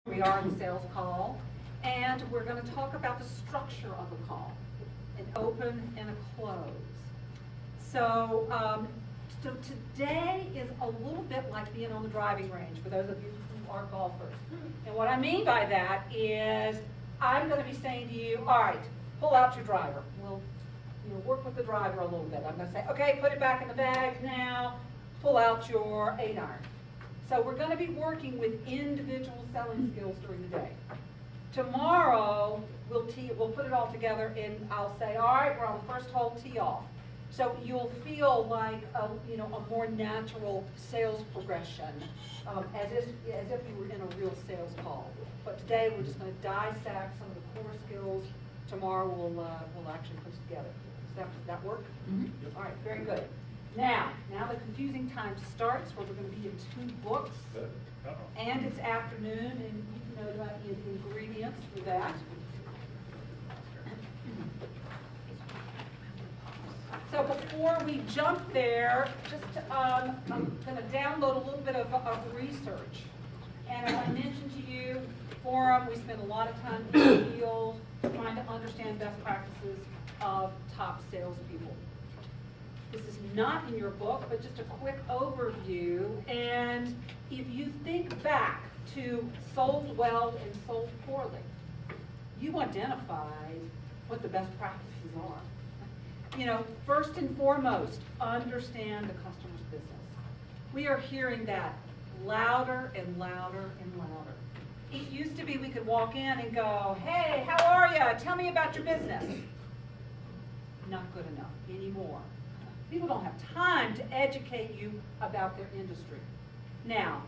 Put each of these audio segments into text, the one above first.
We are in sales call, and we're going to talk about the structure of a call, an open and a close. So, today is a little bit like being on the driving range for those of you who are golfers. And what I mean by that is I'm going to be saying to you, all right, pull out your driver. We'll work with the driver a little bit. I'm going to say, okay, put it back in the bag now, pull out your 8-iron. So we're going to be working with individual selling skills during the day. Tomorrow, we'll put it all together and I'll say, all right, we're on the first hole, tee off. So you'll feel like a more natural sales progression, as if you were in a real sales call. But today we're just going to dissect some of the core skills. Tomorrow we'll actually put it together. Does that work? Mm-hmm. Yep. All right, very good. Now the confusing time starts where we're going to be in 2 books, and it's afternoon, and you know about the ingredients for that. So before we jump there, I'm going to download a little bit of research. And as I mentioned to you, forum, we spend a lot of time in the field trying to understand best practices of top salespeople. This is not in your book, but just a quick overview. And if you think back to sold well and sold poorly, you identified what the best practices are. First and foremost, understand the customer's business. We are hearing that louder and louder and louder. It used to be we could walk in and go, hey, how are you? Tell me about your business. Not good enough anymore. People don't have time to educate you about their industry. Now,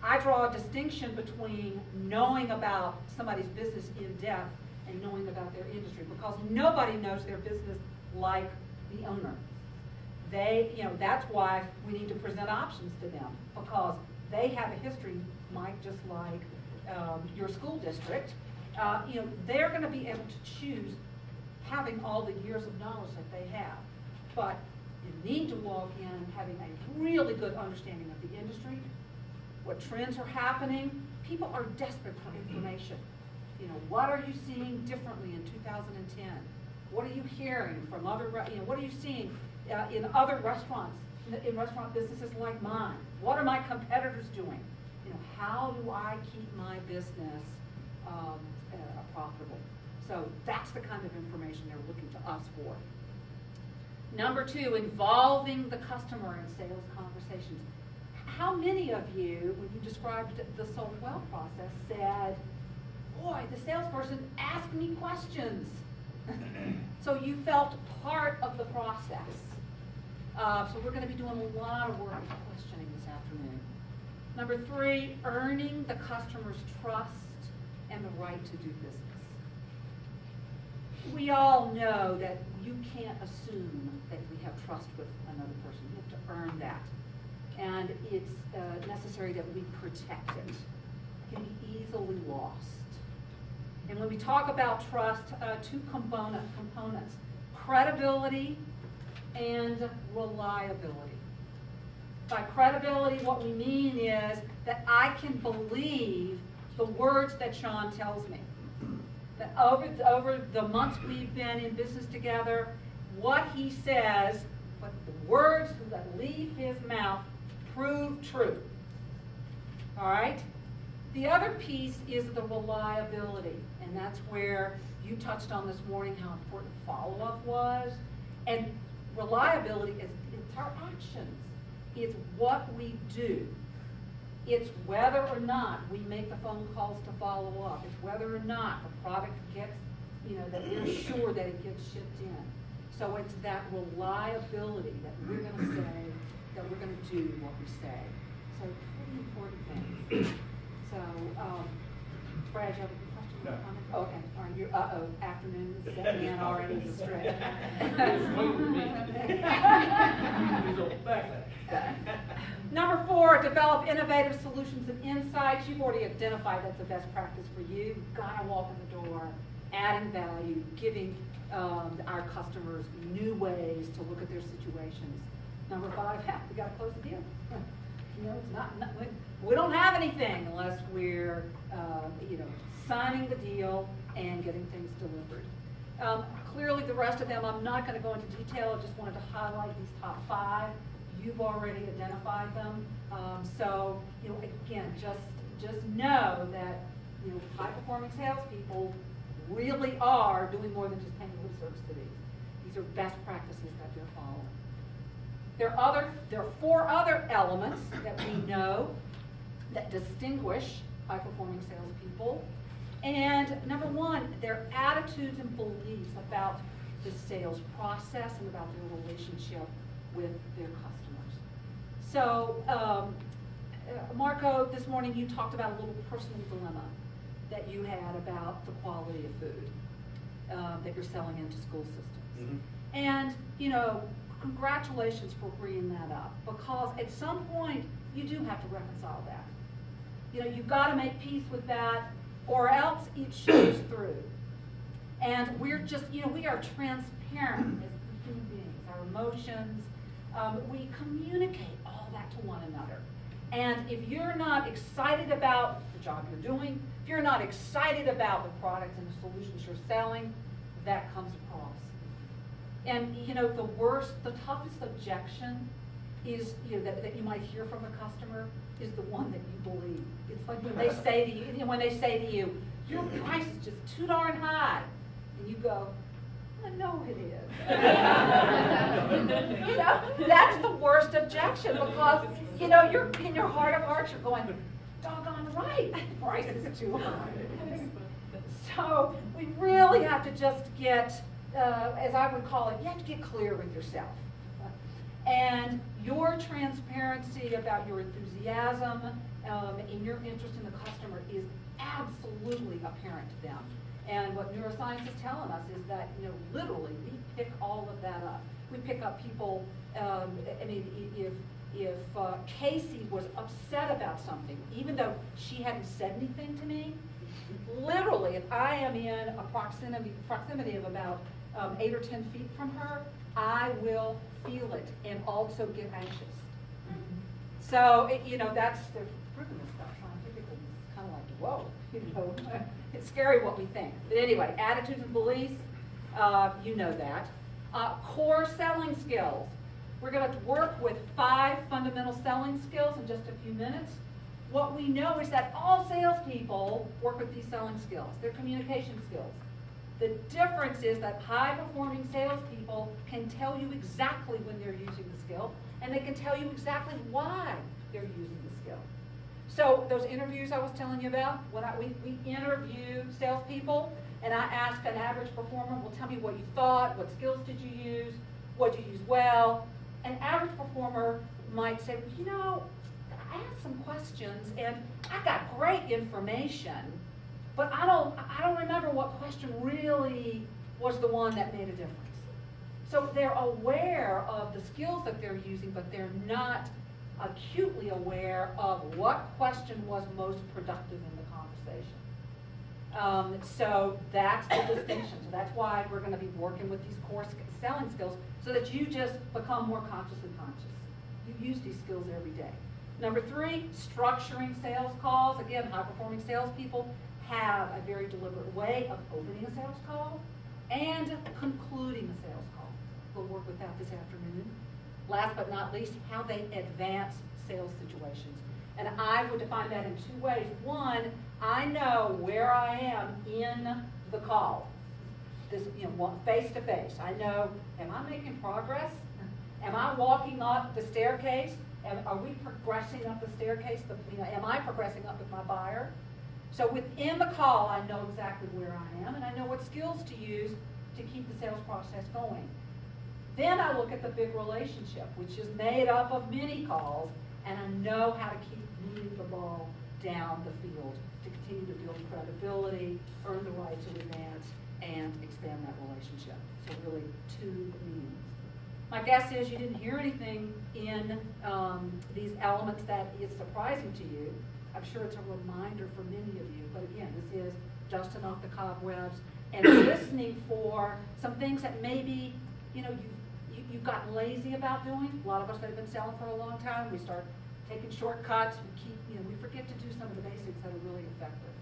I draw a distinction between knowing about somebody's business in depth and knowing about their industry, because nobody knows their business like the owner. That's why we need to present options to them, because they have a history, Mike, just like your school district. They're going to be able to choose having all the years of knowledge that they have. But you need to walk in having a really good understanding of the industry, what trends are happening. People are desperate for information. What are you seeing differently in 2010? What are you hearing from other, what are you seeing in other restaurants, in restaurant businesses like mine? What are my competitors doing? How do I keep my business profitable? So that's the kind of information they're looking to us for. Number 2, involving the customer in sales conversations. How many of you, when you described the sold well process, said, boy, the salesperson asked me questions? So you felt part of the process. So we're going to be doing a lot of work on questioning this afternoon. Number 3, earning the customer's trust and the right to do business. We all know that you can't assume that we have trust with another person. You have to earn that. And it's necessary that we protect it. It can be easily lost. And when we talk about trust, 2 components, credibility and reliability. By credibility, what we mean is that I can believe the words that Sean tells me. That over the months we've been in business together, what he says, what the words that leave his mouth prove true. All right? The other piece is the reliability, and that's where you touched on this morning how important follow-up was. And reliability it's our actions. It's what we do. It's whether or not we make the phone calls to follow up. It's whether or not the product gets, that we're sure that it gets shipped in. So it's that reliability that we're going to say, that we're going to do what we say. So pretty important things. So, Brad, you have a question or comment? Oh, okay. All right. You're, afternoon setting in already the stretch. Number 4, develop innovative solutions and insights. You've already identified that's the best practice for you. You've got to walk in the door, adding value, giving our customers new ways to look at their situations. Number 5, we got to close the deal. It's not we don't have anything unless we're, signing the deal and getting things delivered. Clearly, the rest of them, I'm not going to go into detail. I just wanted to highlight these top 5. You've already identified them. So, again, just know that, high-performing salespeople really are doing more than just paying lip service to these. These are best practices that they're following. There are 4 other elements that we know that distinguish high-performing salespeople. And number 1, their attitudes and beliefs about the sales process and about their relationship with their customers. So, Marco, this morning you talked about a little personal dilemma that you had about the quality of food that you're selling into school systems. Mm-hmm. And, congratulations for bringing that up, because at some point you do have to reconcile that. You've got to make peace with that, or else it shows through. And we're just, we are transparent as human beings, our emotions. We communicate all that to one another. And if you're not excited about the job you're doing, if you're not excited about the products and the solutions you're selling, that comes across. And the toughest objection is that you might hear from a customer is the one that you believe. It's like when they say to you, your price is just too darn high, and you go, I know it is. That's the worst objection, because you're in your heart of hearts you're going, doggone right, the price is too high. So we really have to just get, as I would call it, you have to get clear with yourself. And your transparency about your enthusiasm and your interest in the customer is absolutely apparent to them. And what neuroscience is telling us is that, literally, we pick all of that up. We pick up people, if Casey was upset about something, even though she hadn't said anything to me, literally, if I am in a proximity of about 8 or 10 feet from her, I will feel it and also get anxious. So, that's the proven this stuff scientifically. It's kind of like, whoa, it's scary what we think. But anyway, attitudes and beliefs, you know that. Core selling skills. We're going to work with 5 fundamental selling skills in just a few minutes. What we know is that all salespeople work with these selling skills. They're communication skills. The difference is that high-performing salespeople can tell you exactly when they're using the skill, and they can tell you exactly why they're using the skill. So those interviews I was telling you about, when we interview salespeople, and I ask an average performer, well, tell me what you thought, what skills did you use, what did you use well. An average performer might say, I asked some questions, and I got great information, but I don't remember what question really was the one that made a difference. So they're aware of the skills that they're using, but they're not acutely aware of what question was most productive in the conversation. So that's the distinction. So that's why we're going to be working with these core selling skills, so that you just become more consciously conscious. You use these skills every day. Number 3, structuring sales calls. Again, high-performing salespeople have a very deliberate way of opening a sales call and concluding a sales call. We'll work with that this afternoon. Last but not least, how they advance sales situations. And I would define that in 2 ways. 1, I know where I am in the call. This, face to face. I know, am I making progress? Am I walking up the staircase? Are we progressing up the staircase? Am I progressing up with my buyer? So within the call, I know exactly where I am, and I know what skills to use to keep the sales process going. Then I look at the big relationship, which is made up of many calls, and I know how to keep moving the ball down the field to continue to build credibility, earn the right to advance, and expand that relationship. So really 2 meanings. My guess is you didn't hear anything in these elements that is surprising to you. I'm sure it's a reminder for many of you, but again, this is dusting off the cobwebs and listening for some things that maybe, you've gotten lazy about doing. A lot of us that have been selling for a long time, we start taking shortcuts, we forget to do some of the basics that are really effective.